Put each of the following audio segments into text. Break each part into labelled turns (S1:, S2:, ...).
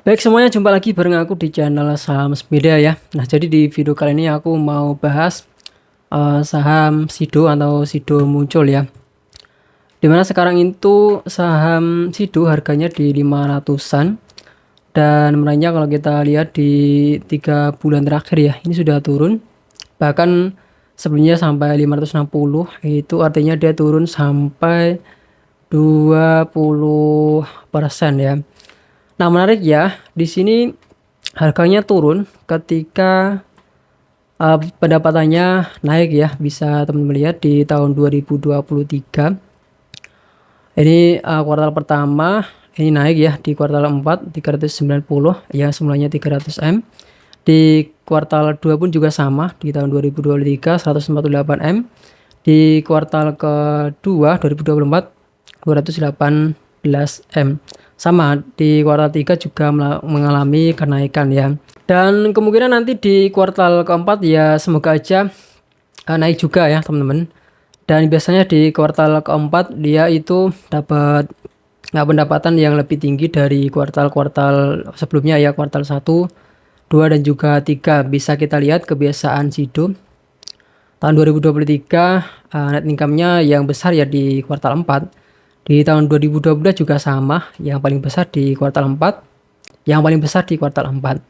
S1: Baik semuanya, jumpa lagi bareng aku di channel Saham Media ya. Nah, jadi di video kali ini aku mau bahas saham Sido atau Sido muncul ya. Dimana sekarang itu saham Sido harganya di 500-an dan menariknya kalau kita lihat di 3 bulan terakhir ya, ini sudah turun. Bahkan sebelumnya sampai 560, itu artinya dia turun sampai 20% ya. Nah, menarik ya, di sini harganya turun ketika pendapatannya naik ya. Bisa teman-teman lihat di tahun 2023. Ini kuartal pertama ini naik ya, di kuartal 4 390 yang semulanya 300M. Di kuartal 2 pun juga sama, di tahun 2023 148M. Di kuartal kedua 2024 218M. Sama di kuartal 3 juga mengalami kenaikan ya. Dan kemungkinan nanti di kuartal keempat ya semoga aja naik juga ya teman-teman. Dan biasanya di kuartal keempat dia itu dapat pendapatan yang lebih tinggi dari kuartal-kuartal sebelumnya ya, kuartal 1, 2 dan juga 3. Bisa kita lihat kebiasaan Sido. Tahun 2023 net income-nya yang besar ya di kuartal 4. Di tahun 2012 juga sama, yang paling besar di kuartal 4, yang paling besar di kuartal 4.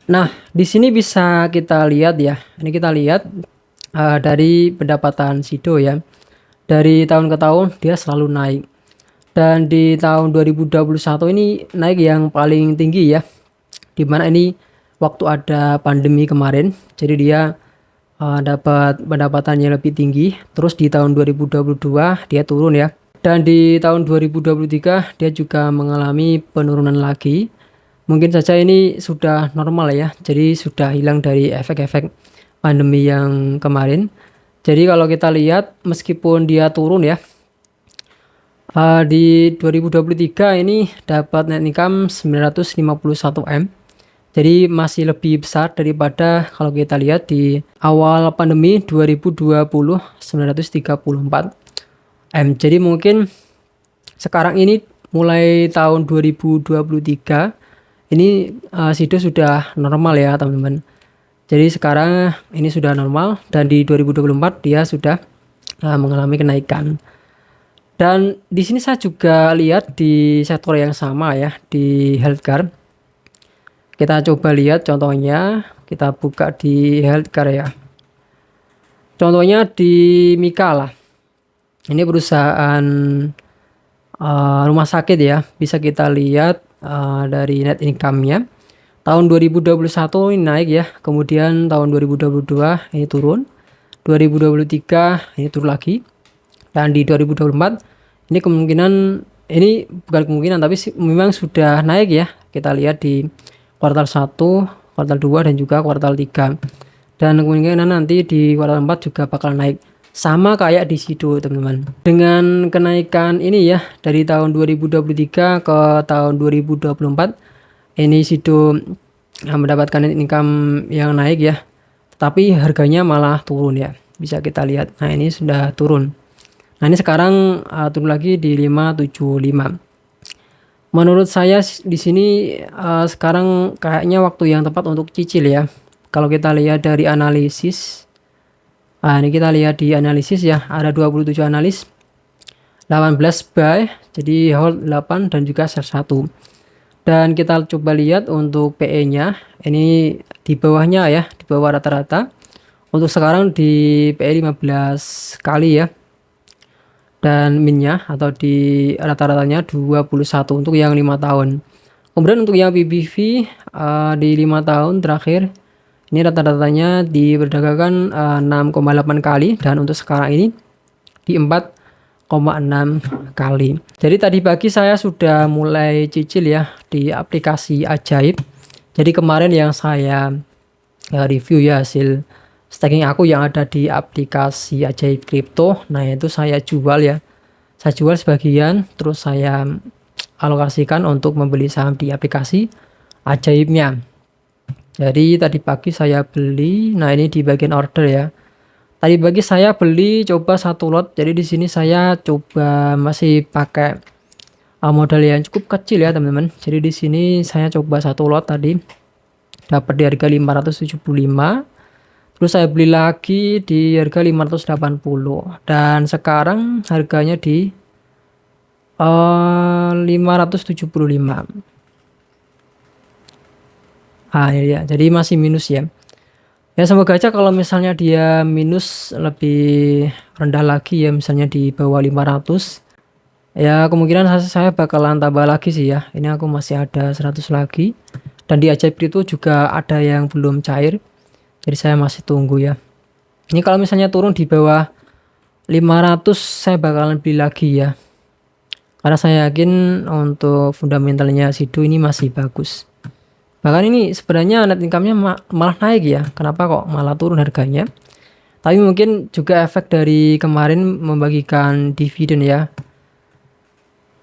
S1: Nah, di sini bisa kita lihat ya. Ini kita lihat dari pendapatan Sido ya. Dari tahun ke tahun dia selalu naik. Dan di tahun 2021 ini naik yang paling tinggi ya. Dimana ini waktu ada pandemi kemarin. Jadi dia dapat pendapatannya lebih tinggi. Terus di tahun 2022 dia turun ya. Dan di tahun 2023 dia juga mengalami penurunan lagi. Mungkin saja ini sudah normal ya. Jadi sudah hilang dari efek-efek pandemi yang kemarin. Jadi kalau kita lihat meskipun dia turun ya, di 2023 ini dapat net income 951M. Jadi masih lebih besar daripada kalau kita lihat di awal pandemi 2020 934M. Jadi mungkin sekarang ini mulai tahun 2023 ini Sido sudah normal ya teman-teman. Jadi sekarang ini sudah normal dan di 2024 dia sudah mengalami kenaikan. Dan di sini saya juga lihat di sektor yang sama ya, di healthcare. Kita coba lihat contohnya, kita buka di healthcare ya. Contohnya di Mika lah. Ini perusahaan rumah sakit ya. Bisa kita lihat dari net income-nya. Tahun 2021 ini naik ya. Kemudian tahun 2022 ini turun. 2023 ini turun lagi. Dan di 2024 ini kemungkinan, ini bukan kemungkinan tapi memang sudah naik ya. Kita lihat di kuartal 1, kuartal 2 dan juga kuartal 3. Dan kemungkinan nanti di kuartal 4 juga bakal naik. Sama kayak di Sido teman-teman. Dengan kenaikan ini ya dari tahun 2023 ke tahun 2024 ini Sido mendapatkan income yang naik ya. Tapi harganya malah turun ya. Bisa kita lihat. Nah, ini sudah turun. Nah, ini sekarang turun lagi di 575. Menurut saya di sini sekarang kayaknya waktu yang tepat untuk cicil ya. Kalau kita lihat dari analisis, ini kita lihat di analisis ya, ada 27 analis, 18 buy, jadi hold 8 dan juga sell 1. Dan kita coba lihat untuk PE-nya, ini di bawahnya ya, di bawah rata-rata. Untuk sekarang di PE 15 kali ya. Dan min-nya atau di rata-ratanya 21 untuk yang 5 tahun. Kemudian untuk yang PBV di 5 tahun terakhir, ini rata-ratanya diperdagangkan 6,8 kali dan untuk sekarang ini di 4,6 kali. Jadi tadi pagi saya sudah mulai cicil ya di aplikasi Ajaib. Jadi kemarin yang saya review ya hasil staking aku yang ada di aplikasi Ajaib Crypto. Nah, itu saya jual ya. Saya jual sebagian terus saya alokasikan untuk membeli saham di aplikasi Ajaibnya. Jadi tadi pagi saya beli. Nah, ini di bagian order ya. Tadi pagi saya beli coba 1 lot. Jadi di sini saya coba masih pakai modal yang cukup kecil ya teman-teman. Jadi di sini saya coba satu lot tadi dapat di harga 575. Terus saya beli lagi di harga 580 dan sekarang harganya di 575. Ah ini ya, jadi masih minus ya. Ya semoga aja kalau misalnya dia minus lebih rendah lagi ya, misalnya di bawah 500. Ya kemungkinan saya bakalan tambah lagi sih ya. Ini aku masih ada 100 lagi. Dan di ajaib itu juga ada yang belum cair. Jadi saya masih tunggu ya. Ini kalau misalnya turun di bawah 500 saya bakalan beli lagi ya. Karena saya yakin untuk fundamentalnya Sido ini masih bagus. Bahkan ini sebenarnya net income-nya malah naik ya. Kenapa kok malah turun harganya? Tapi mungkin juga efek dari kemarin membagikan dividen ya.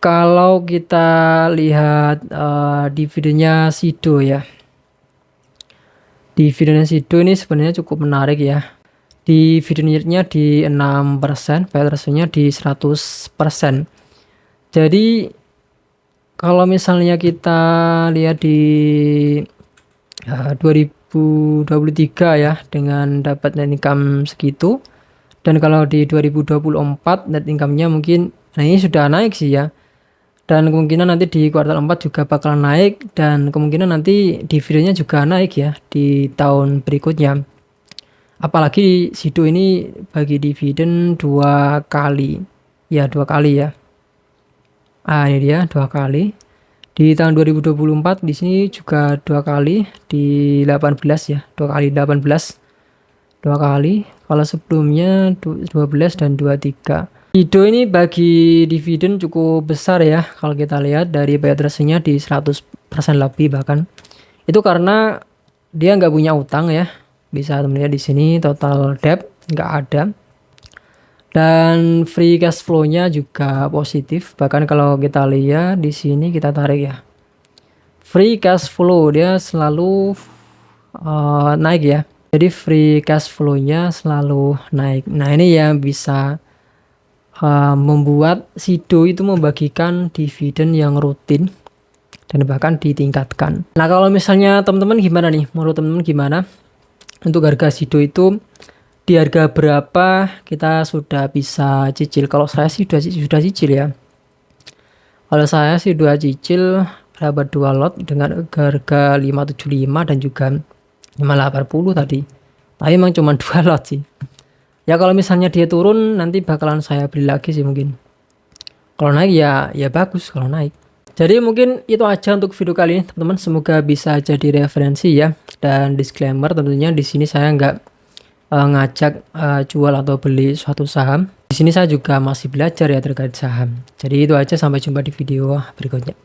S1: Kalau kita lihat dividennya Sido ya. Dividennya Sido ini sebenarnya cukup menarik ya. Dividen yield-nya di 6%, payout ratio-nya di 100%. Jadi kalau misalnya kita lihat di 2023 ya dengan dapat net income segitu, dan kalau di 2024 net income-nya mungkin ini sudah naik sih ya, dan kemungkinan nanti di kuartal 4 juga bakal naik, dan kemungkinan nanti dividennya juga naik ya di tahun berikutnya. Apalagi Sido ini bagi dividen 2 kali ya, 2 kali ya. Ini dia 2 kali. Di tahun 2024 di sini juga 2 kali di 18 ya, 2 kali 18, 2 kali. Kalau sebelumnya 12 dan 23. Sido ini bagi dividen cukup besar ya kalau kita lihat dari payout ratio-nya di 100% lebih bahkan. Itu karena dia nggak punya utang ya. Bisa teman lihat di sini total debt nggak ada. Dan free cash flow-nya juga positif. Bahkan kalau kita lihat di sini kita tarik ya. Free cash flow dia selalu naik ya. Jadi free cash flow-nya selalu naik. Nah, ini yang bisa membuat Sido itu membagikan dividen yang rutin dan bahkan ditingkatkan. Nah, kalau misalnya teman-teman gimana nih? Menurut teman-teman gimana? Untuk harga Sido itu di harga berapa kita sudah bisa cicil? Kalau saya sih sudah cicil ya. Kalau saya sih sudah cicil dapat 2 lot dengan harga 575 dan juga 580 tadi. Tapi emang cuma 2 lot sih. Ya kalau misalnya dia turun nanti bakalan saya beli lagi sih mungkin. Kalau naik ya bagus kalau naik. Jadi mungkin itu aja untuk video kali ini teman-teman. Semoga bisa jadi referensi ya. Dan disclaimer tentunya di sini saya nggak ngajak jual atau beli suatu saham. Di sini saya juga masih belajar ya terkait saham. Jadi itu aja, sampai jumpa di video berikutnya.